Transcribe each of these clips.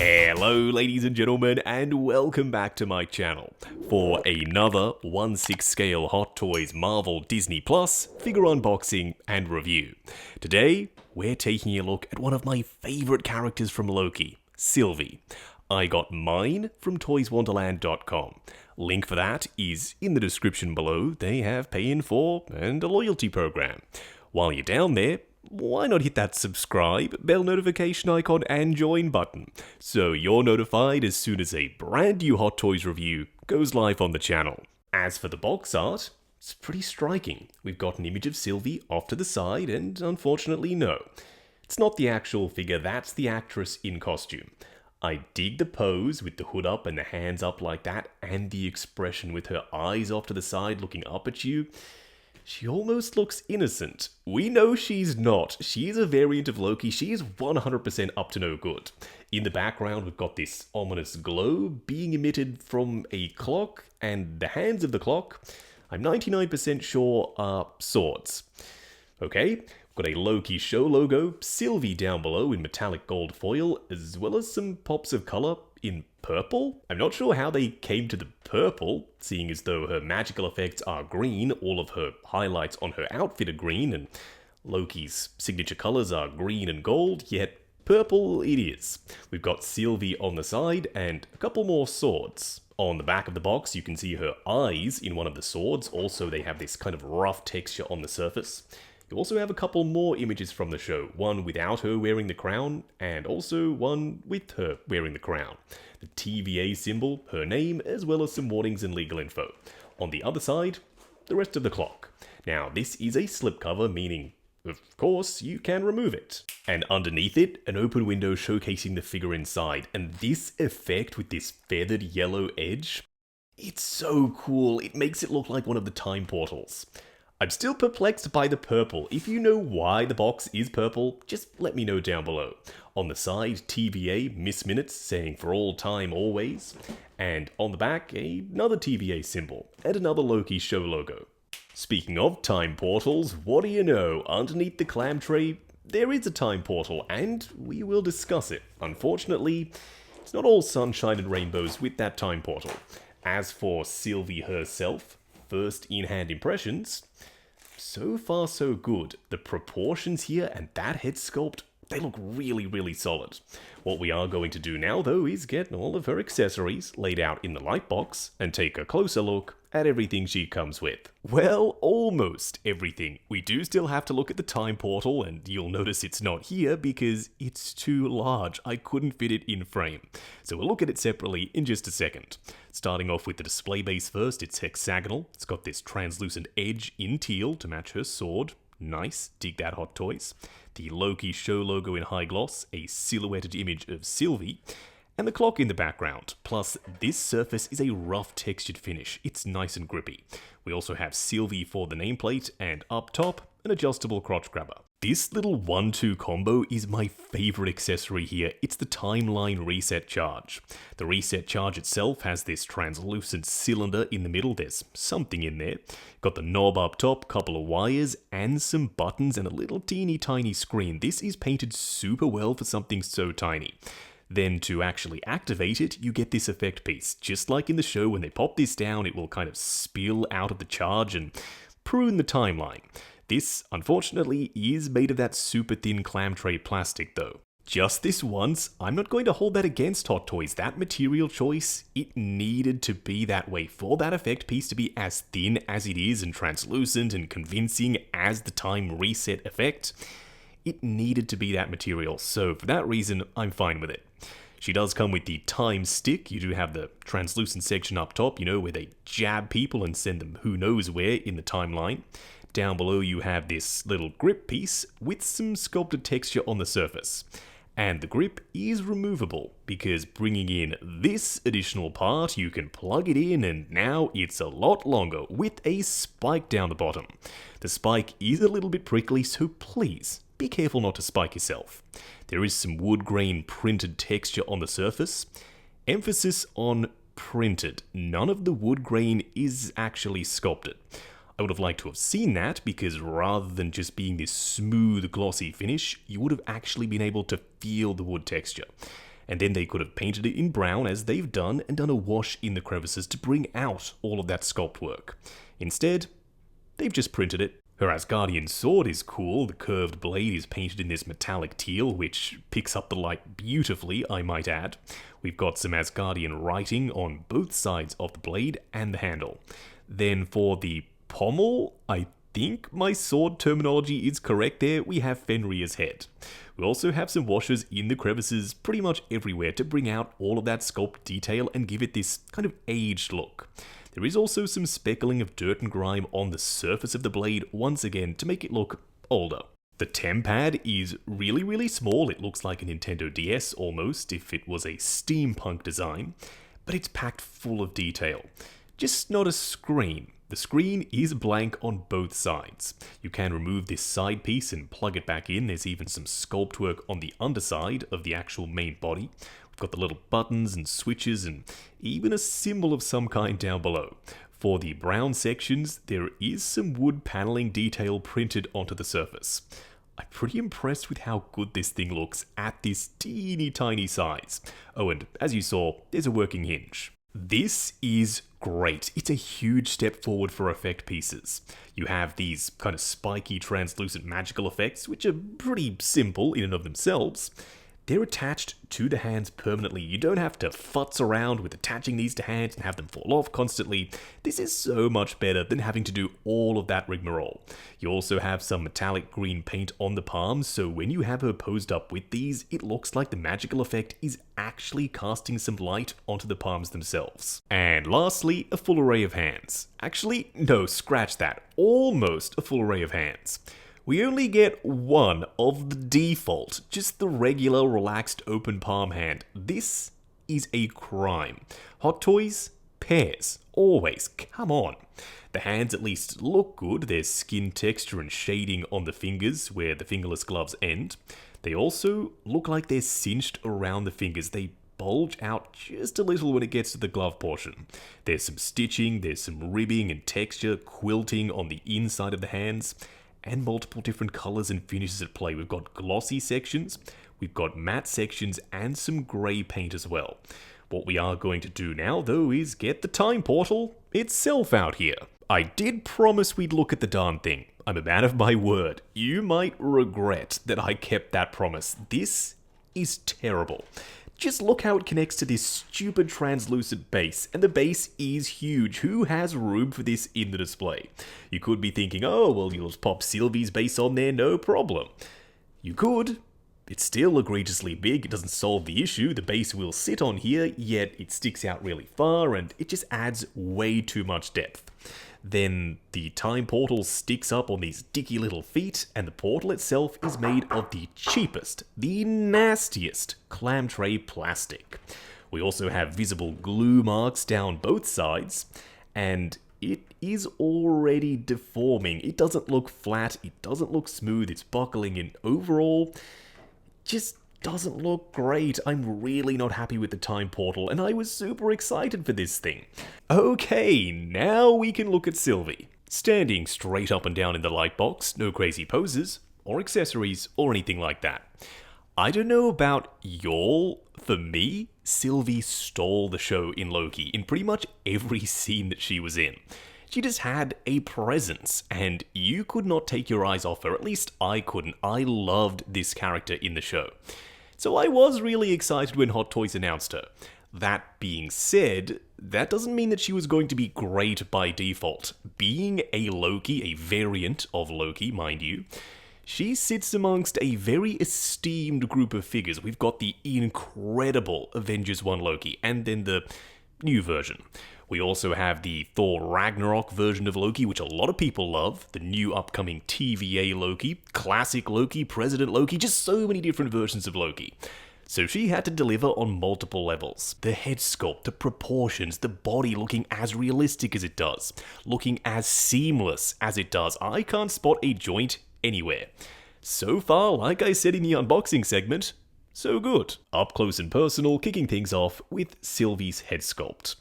Hello ladies and gentlemen, and welcome back to my channel for another 1/6 scale Hot Toys Marvel Disney Plus figure unboxing and review. Today, we're taking a look at one of my favourite characters from Loki, Sylvie. I got mine from toyswonderland.com. Link for that is in the description below. They have pay in 4 and a loyalty program. While you're down there, why not hit that subscribe, bell notification icon and join button, so you're notified as soon as a brand new Hot Toys review goes live on the channel. As for the box art, it's pretty striking. We've got an image of Sylvie off to the side, and unfortunately no, it's not the actual figure, that's the actress in costume. I dig the pose with the hood up and the hands up like that, and the expression with her eyes off to the side looking up at you. She almost looks innocent. We know she's not. She is a variant of Loki. She is 100% up to no good. In the background, we've got this ominous glow being emitted from a clock, and the hands of the clock, I'm 99% sure, are swords. Okay, we've got a Loki show logo, Sylvie down below in metallic gold foil, as well as some pops of colour in purple. I'm not sure how they came to the purple, seeing as though her magical effects are green, all of her highlights on her outfit are green, and Loki's signature colours are green and gold, yet purple it is. We've got Sylvie on the side and a couple more swords. On the back of the box you can see her eyes in one of the swords, also they have this kind of rough texture on the surface. You also have a couple more images from the show, one without her wearing the crown, and also one with her wearing the crown. The TVA symbol, her name, as well as some warnings and legal info. On the other side, the rest of the clock. Now, this is a slipcover, meaning, of course, you can remove it. And underneath it, an open window showcasing the figure inside. And this effect with this feathered yellow edge, it's so cool. It makes it look like one of the time portals. I'm still perplexed by the purple. If you know why the box is purple, just let me know down below. On the side, TVA, Miss Minutes, saying for all time always. And on the back, another TVA symbol, and another Loki show logo. Speaking of time portals, what do you know? Underneath the clam tray, there is a time portal, and we will discuss it. Unfortunately, it's not all sunshine and rainbows with that time portal. As for Sylvie herself, first in-hand impressions, so far so good. The proportions here and that head sculpt, they look really solid. What we are going to do now though is get all of her accessories laid out in the light box and take a closer look at everything she comes with. Well, almost everything. We do still have to look at the time portal, and you'll notice it's not here because it's too large. I couldn't fit it in frame. So we'll look at it separately in just a second. Starting off with the display base first, it's hexagonal. It's got this translucent edge in teal to match her sword. Nice, dig that, Hot Toys. The Loki show logo in high gloss, a silhouetted image of Sylvie, and the clock in the background. Plus, this surface is a rough textured finish. It's nice and grippy. We also have Sylvie for the nameplate, and up top, an adjustable crotch grabber. This little 1-2 combo is my favourite accessory here. It's the timeline reset charge. The reset charge itself has this translucent cylinder in the middle. There's something in there. Got the knob up top, couple of wires, and some buttons, and a little teeny tiny screen. This is painted super well for something so tiny. Then to actually activate it, you get this effect piece. Just like in the show, when they pop this down, it will kind of spill out of the charge and prune the timeline. This, unfortunately, is made of that super thin clam tray plastic though. Just this once, I'm not going to hold that against Hot Toys. That material choice, it needed to be that way. For that effect piece to be as thin as it is and translucent and convincing as the time reset effect, it needed to be that material, so for that reason, I'm fine with it. She does come with the time stick. You do have the translucent section up top, you know, where they jab people and send them who knows where in the timeline. Down below you have this little grip piece with some sculpted texture on the surface. And the grip is removable, because bringing in this additional part, you can plug it in and now it's a lot longer with a spike down the bottom. The spike is a little bit prickly, so please be careful not to spike yourself. There is some wood grain printed texture on the surface. Emphasis on printed. None of the wood grain is actually sculpted. I would have liked to have seen that, because rather than just being this smooth glossy finish, you would have actually been able to feel the wood texture. And then they could have painted it in brown as they've done and done a wash in the crevices to bring out all of that sculpt work. Instead, they've just printed it. Her Asgardian sword is cool. The curved blade is painted in this metallic teal, which picks up the light beautifully, I might add. We've got some Asgardian writing on both sides of the blade and the handle. Then for the pommel, I think my sword terminology is correct there, we have Fenrir's head. We also have some washes in the crevices pretty much everywhere to bring out all of that sculpt detail and give it this kind of aged look. There is also some speckling of dirt and grime on the surface of the blade once again to make it look older. The tempad is really small. It looks like a Nintendo DS almost if it was a steampunk design, but it's packed full of detail. Just not a screen. The screen is blank on both sides. You can remove this side piece and plug it back in. There's even some sculpt work on the underside of the actual main body. We've got the little buttons and switches and even a symbol of some kind down below. For the brown sections, there is some wood paneling detail printed onto the surface. I'm pretty impressed with how good this thing looks at this teeny tiny size. Oh, and as you saw, there's a working hinge. This is great. It's a huge step forward for effect pieces. You have these kind of spiky, translucent magical effects, which are pretty simple in and of themselves. They're attached to the hands permanently. You don't have to futz around with attaching these to hands and have them fall off constantly. This is so much better than having to do all of that rigmarole. You also have some metallic green paint on the palms, so when you have her posed up with these, it looks like the magical effect is actually casting some light onto the palms themselves. And lastly, a full array of hands. Actually, no, scratch that. Almost a full array of hands. We only get one of the default, just the regular relaxed open palm hand. This is a crime. Hot Toys, pairs, always, come on. The hands at least look good, there's skin texture and shading on the fingers where the fingerless gloves end. They also look like they're cinched around the fingers. They bulge out just a little when it gets to the glove portion. There's some stitching, there's some ribbing and texture, quilting on the inside of the hands, and multiple different colors and finishes at play. We've got glossy sections, we've got matte sections, and some grey paint as well. What we are going to do now, though, is get the time portal itself out here. I did promise we'd look at the darn thing. I'm a man of my word. You might regret that I kept that promise. This is terrible. Just look how it connects to this stupid translucent base, and the base is huge. Who has room for this in the display? You could be thinking, oh, well, you'll just pop Sylvie's base on there, no problem. You could. It's still egregiously big, it doesn't solve the issue. The base will sit on here, yet it sticks out really far, and it just adds way too much depth. Then the time portal sticks up on these dicky little feet, and the portal itself is made of the cheapest, the nastiest clam tray plastic. We also have visible glue marks down both sides, and it is already deforming. It doesn't look flat, it doesn't look smooth, it's buckling, and overall, just doesn't look great. I'm really not happy with the time portal, and I was super excited for this thing. Okay, now we can look at Sylvie. Standing straight up and down in the light box, no crazy poses, or accessories, or anything like that. I don't know about y'all, for me, Sylvie stole the show in Loki in pretty much every scene that she was in. She just had a presence, and you could not take your eyes off her, at least I couldn't. I loved this character in the show. So I was really excited when Hot Toys announced her. That being said, that doesn't mean that she was going to be great by default. Being a Loki, a variant of Loki, mind you, she sits amongst a very esteemed group of figures. We've got the incredible Avengers 1 Loki, and then the new version. We also have the Thor Ragnarok version of Loki, which a lot of people love, the new upcoming TVA Loki, classic Loki, President Loki, just so many different versions of Loki. So she had to deliver on multiple levels. The head sculpt, the proportions, the body looking as realistic as it does, looking as seamless as it does. I can't spot a joint anywhere. So far, like I said in the unboxing segment, so good. Up close and personal, kicking things off with Sylvie's head sculpt.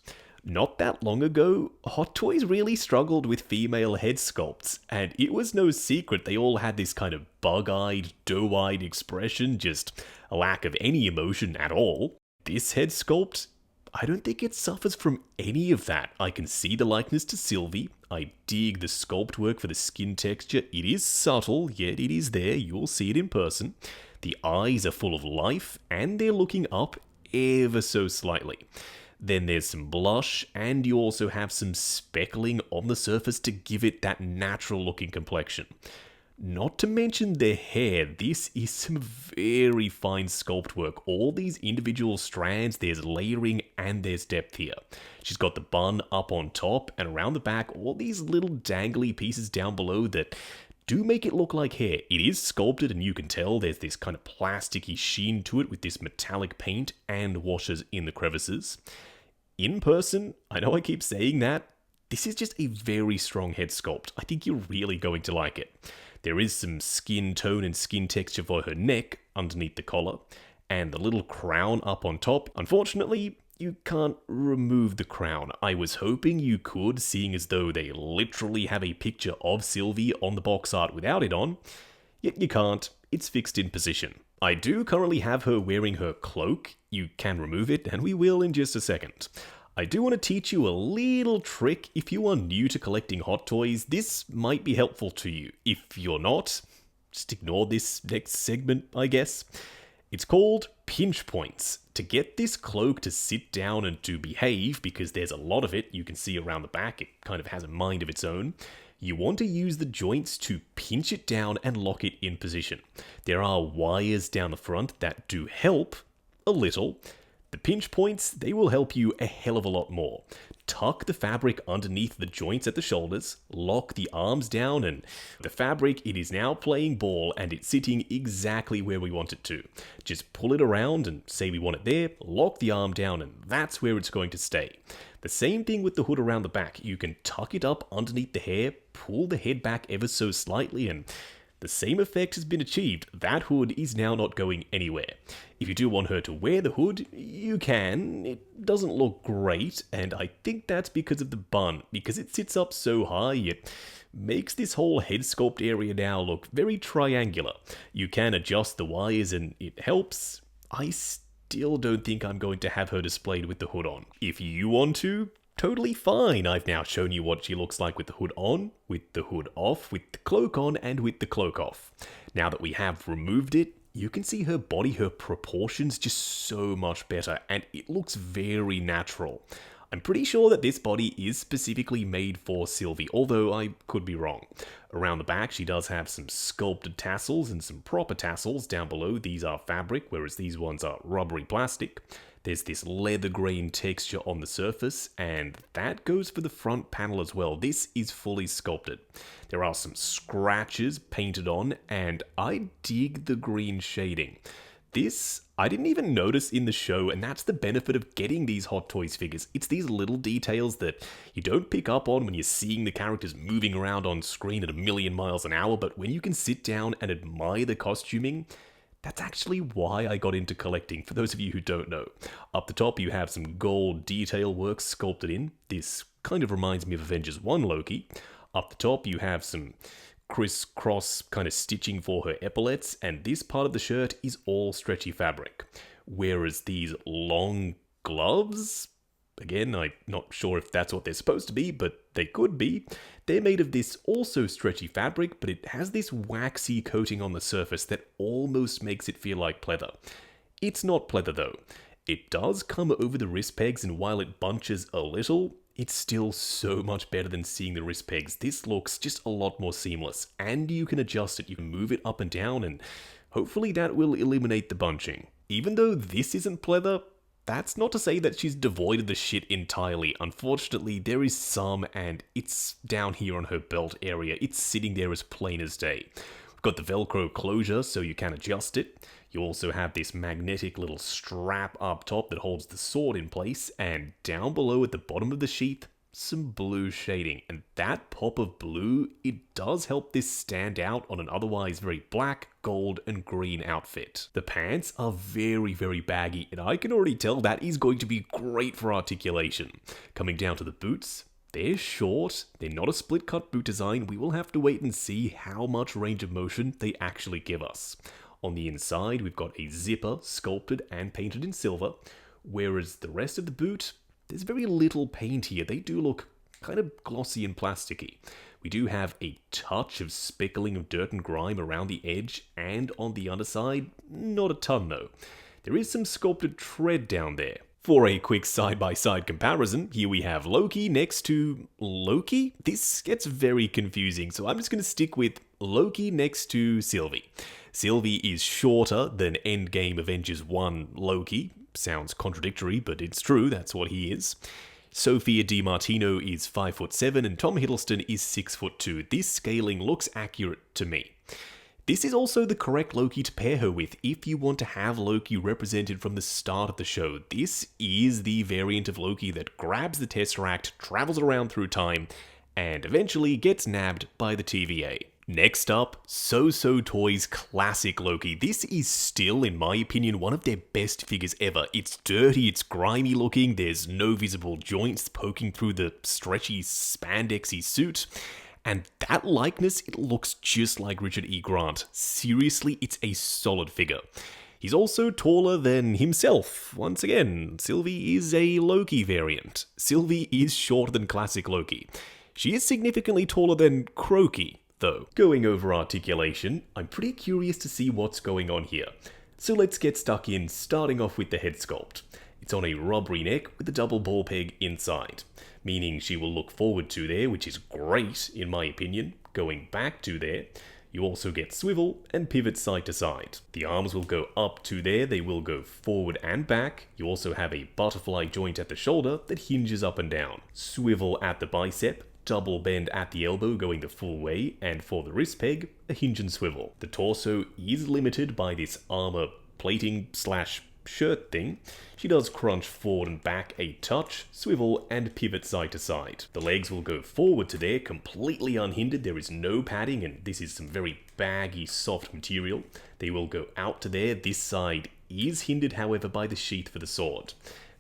Not that long ago, Hot Toys really struggled with female head sculpts, and it was no secret they all had this kind of bug-eyed, doe-eyed expression, just a lack of any emotion at all. this head sculpt, I don't think it suffers from any of that. I can see the likeness to Sylvie. I dig the sculpt work for the skin texture. It is subtle, yet it is there. You'll see it in person. The eyes are full of life, and they're looking up ever so slightly. Then there's some blush, and you also have some speckling on the surface to give it that natural looking complexion. Not to mention the hair, this is some very fine sculpt work. All these individual strands, there's layering and there's depth here. She's got the bun up on top, and around the back, all these little dangly pieces down below that do make it look like hair. It is sculpted, and you can tell there's this kind of plasticky sheen to it with this metallic paint and washes in the crevices. In person, I know I keep saying that, this is just a very strong head sculpt. I think you're really going to like it. There is some skin tone and skin texture for her neck underneath the collar, and the little crown up on top. Unfortunately, you can't remove the crown. I was hoping you could, seeing as though they literally have a picture of Sylvie on the box art without it on, yet you can't. It's fixed in position. I do currently have her wearing her cloak. You can remove it, and we will in just a second. I do want to teach you a little trick. If you are new to collecting hot toys, this might be helpful to you. If you're not, just ignore this next segment, I guess. It's called pinch points. To get this cloak to sit down and to behave, because there's a lot of it, you can see around the back, it kind of has a mind of its own, you want to use the joints to pinch it down and lock it in position. There are wires down the front that do help a little. The pinch points, they will help you a hell of a lot more. Tuck the fabric underneath the joints at the shoulders, lock the arms down, and the fabric, it is now playing ball and it's sitting exactly where we want it to. Just pull it around and say we want it there, lock the arm down, and that's where it's going to stay. The same thing with the hood around the back. You can tuck it up underneath the hair, pull the head back ever so slightly, and the same effect has been achieved. That hood is now not going anywhere. If you do want her to wear the hood, you can. It doesn't look great, and I think that's because of the bun. Because it sits up so high, it makes this whole head sculpt area now look very triangular. You can adjust the wires and it helps. I still don't think I'm going to have her displayed with the hood on. If you want to, totally fine. I've now shown you what she looks like with the hood on, with the hood off, with the cloak on, and with the cloak off. Now that we have removed it, you can see her body, her proportions just so much better, and it looks very natural. I'm pretty sure that this body is specifically made for Sylvie, although I could be wrong. Around the back, she does have some sculpted tassels and some proper tassels down below. These are fabric, whereas these ones are rubbery plastic. There's this leather grain texture on the surface, and that goes for the front panel as well. This is fully sculpted. There are some scratches painted on, and I dig the green shading. This, I didn't even notice in the show, and that's the benefit of getting these Hot Toys figures. It's these little details that you don't pick up on when you're seeing the characters moving around on screen at 1,000,000 miles an hour, but when you can sit down and admire the costuming, that's actually why I got into collecting, for those of you who don't know. Up the top, you have some gold detail work sculpted in. This kind of reminds me of Avengers 1 Loki. Up the top, you have some crisscross kind of stitching for her epaulets, and this part of the shirt is all stretchy fabric. Whereas these long gloves, again, I'm not sure if that's what they're supposed to be, but they could be. They're made of this also stretchy fabric, but it has this waxy coating on the surface that almost makes it feel like pleather. It's not pleather though. It does come over the wrist pegs, and while it bunches a little, it's still so much better than seeing the wrist pegs. This looks just a lot more seamless, and you can adjust it. You can move it up and down, and hopefully that will eliminate the bunching. Even though this isn't pleather, that's not to say that she's devoid of the shit entirely. Unfortunately, there is some, and it's down here on her belt area. It's sitting there as plain as day. We've got the Velcro closure, so you can adjust it. You also have this magnetic little strap up top that holds the sword in place, and down below at the bottom of the sheath, some blue shading. And that pop of blue, it does help this stand out on an otherwise very black, gold, and green outfit. The pants are very, very baggy, and I can already tell that is going to be great for articulation. Coming down to the boots, they're short, they're not a split cut boot design. We will have to wait and see how much range of motion they actually give us. On the inside, we've got a zipper sculpted and painted in silver. whereas the rest of the boot, there's very little paint here. They do look kind of glossy and plasticky. We do have a touch of speckling of dirt and grime around the edge and on the underside, not a ton though. There is some sculpted tread down there. For a quick side-by-side comparison, here we have Loki next to Loki. This gets very confusing, so I'm just going to stick with Loki next to Sylvie. Sylvie is shorter than Endgame Avengers 1 Loki. Sounds contradictory, but it's true, that's what he is. Sophia DiMartino is 5'7" and Tom Hiddleston is 6'2". This scaling looks accurate to me. This is also the correct Loki to pair her with if you want to have Loki represented from the start of the show. This is the variant of Loki that grabs the Tesseract, travels around through time, and eventually gets nabbed by the TVA. Next up, So Toys Classic Loki. This is still, in my opinion, one of their best figures ever. It's dirty, it's grimy looking, there's no visible joints poking through the stretchy spandexy suit. And that likeness, it looks just like Richard E. Grant. Seriously, it's a solid figure. He's also taller than himself. Once again, Sylvie is a Loki variant. Sylvie is shorter than classic Loki. She is significantly taller than Croaky, though. Going over articulation, I'm pretty curious to see what's going on here. So let's get stuck in, starting off with the head sculpt. It's on a rubbery neck with a double ball peg inside, meaning she will look forward to there, which is great in my opinion. Going back to there, you also get swivel and pivot side to side. The arms will go up to there, they will go forward and back. You also have a butterfly joint at the shoulder that hinges up and down. Swivel at the bicep, double bend at the elbow going the full way, and for the wrist peg, a hinge and swivel. The torso is limited by this armor plating slash shirt thing. She does crunch forward and back a touch, swivel, and pivot side to side. The legs will go forward to there, completely unhindered. There is no padding, and this is some very baggy, soft material. They will go out to there. This side is hindered, however, by the sheath for the sword.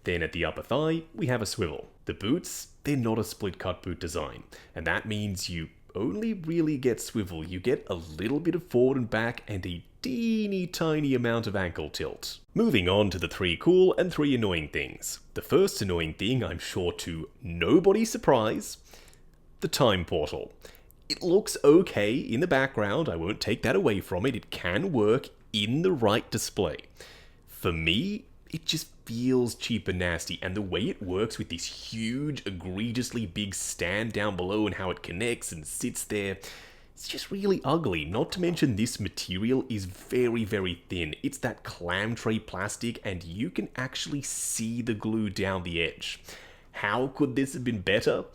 Then at the upper thigh, we have a swivel. The boots, they're not a split cut boot design, and that means you only really get swivel. You get a little bit of forward and back and a teeny tiny amount of ankle tilt. Moving on to the 3 cool and 3 annoying things. The first annoying thing, I'm sure to nobody's surprise, the time portal. It looks okay in the background, I won't take that away from it. It can work in the right display. For me, it just feels cheap and nasty, and the way it works with this huge, egregiously big stand down below and how it connects and sits there, it's just really ugly. Not to mention this material is very, very thin. It's that clam tray plastic, and you can actually see the glue down the edge. How could this have been better?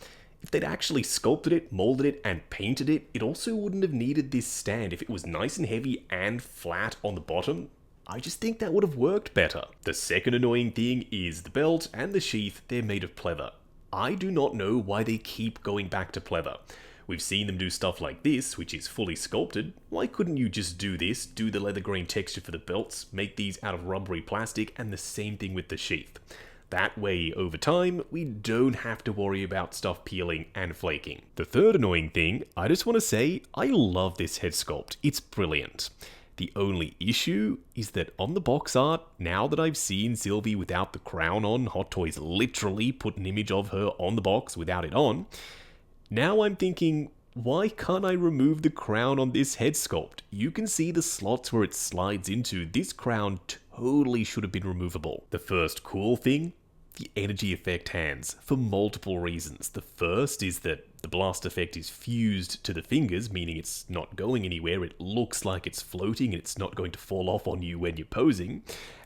If they'd actually sculpted it, molded it, and painted it, it also wouldn't have needed this stand. If it was nice and heavy and flat on the bottom, I just think that would have worked better. The second annoying thing is the belt and the sheath, they're made of pleather. I do not know why they keep going back to pleather. We've seen them do stuff like this, which is fully sculpted. Why couldn't you just do this, do the leather grain texture for the belts, make these out of rubbery plastic, and the same thing with the sheath? That way, over time, we don't have to worry about stuff peeling and flaking. The third annoying thing, I just want to say, I love this head sculpt. It's brilliant. The only issue is that on the box art, now that I've seen Sylvie without the crown on, Hot Toys literally put an image of her on the box without it on, now I'm thinking, why can't I remove the crown on this head sculpt? You can see the slots where it slides into. This crown totally should have been removable. The first cool thing, the energy effect hands, for multiple reasons. The first is that the blast effect is fused to the fingers, meaning it's not going anywhere. It looks like it's floating and it's not going to fall off on you when you're posing.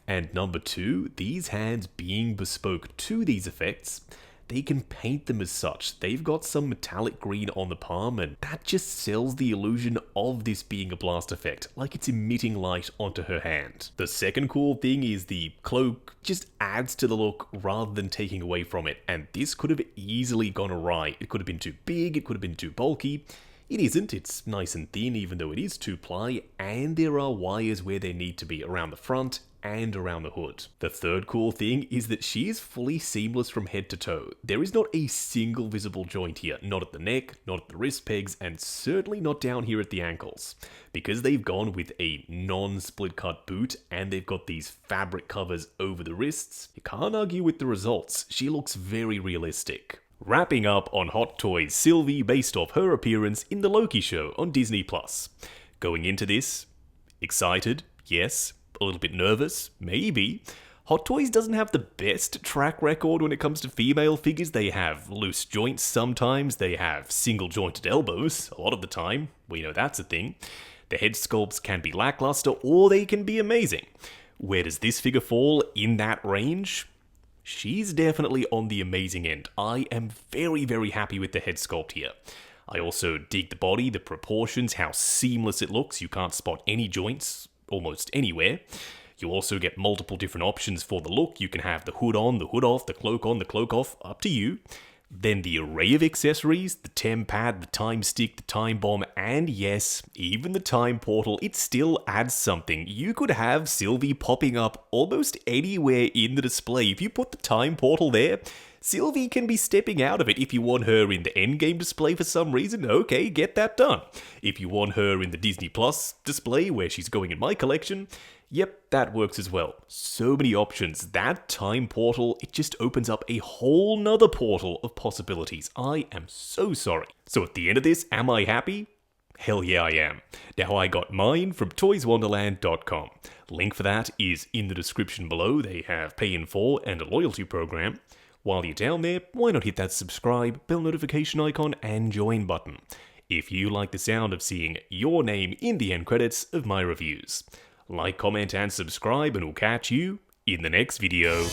And number 2, these hands being bespoke to these effects, they can paint them as such. They've got some metallic green on the palm, and that just sells the illusion of this being a blast effect, like it's emitting light onto her hand. The second cool thing is the cloak just adds to the look rather than taking away from it, and this could have easily gone awry. It could have been too big, it could have been too bulky. It isn't, it's nice and thin even though it is 2-ply, and there are wires where they need to be around the front and around the hood. The third cool thing is that she is fully seamless from head to toe. There is not a single visible joint here, not at the neck, not at the wrist pegs, and certainly not down here at the ankles. Because they've gone with a non-split cut boot and they've got these fabric covers over the wrists, you can't argue with the results. She looks very realistic. Wrapping up on Hot Toys Sylvie based off her appearance in the Loki show on Disney+. Going into this, excited, yes. A little bit nervous, maybe. Hot Toys doesn't have the best track record when it comes to female figures. They have loose joints sometimes, they have single jointed elbows a lot of the time. We know that's a thing. The head sculpts can be lackluster or they can be amazing. Where does this figure fall in that range? She's definitely on the amazing end. I am very, very happy with the head sculpt here. I also dig the body, the proportions, how seamless it looks. You can't spot any joints almost anywhere. You also get multiple different options for the look. You can have the hood on, the hood off, the cloak on, the cloak off, up to you. Then the array of accessories, the tem pad, the time stick, the time bomb, and yes, even the time portal, it still adds something. You could have Sylvie popping up almost anywhere in the display. If you put the time portal there, Sylvie can be stepping out of it. If you want her in the endgame display for some reason, okay, get that done. If you want her in the Disney Plus display where she's going in my collection, yep, that works as well. So many options. That time portal, it just opens up a whole nother portal of possibilities. I am so sorry. So at the end of this, am I happy? Hell yeah, I am. Now, I got mine from toyswonderland.com. Link for that is in the description below. They have pay in 4 and a loyalty program. While you're down there, why not hit that subscribe, bell notification icon, and join button if you like the sound of seeing your name in the end credits of my reviews. Like, comment, and subscribe, and we'll catch you in the next video.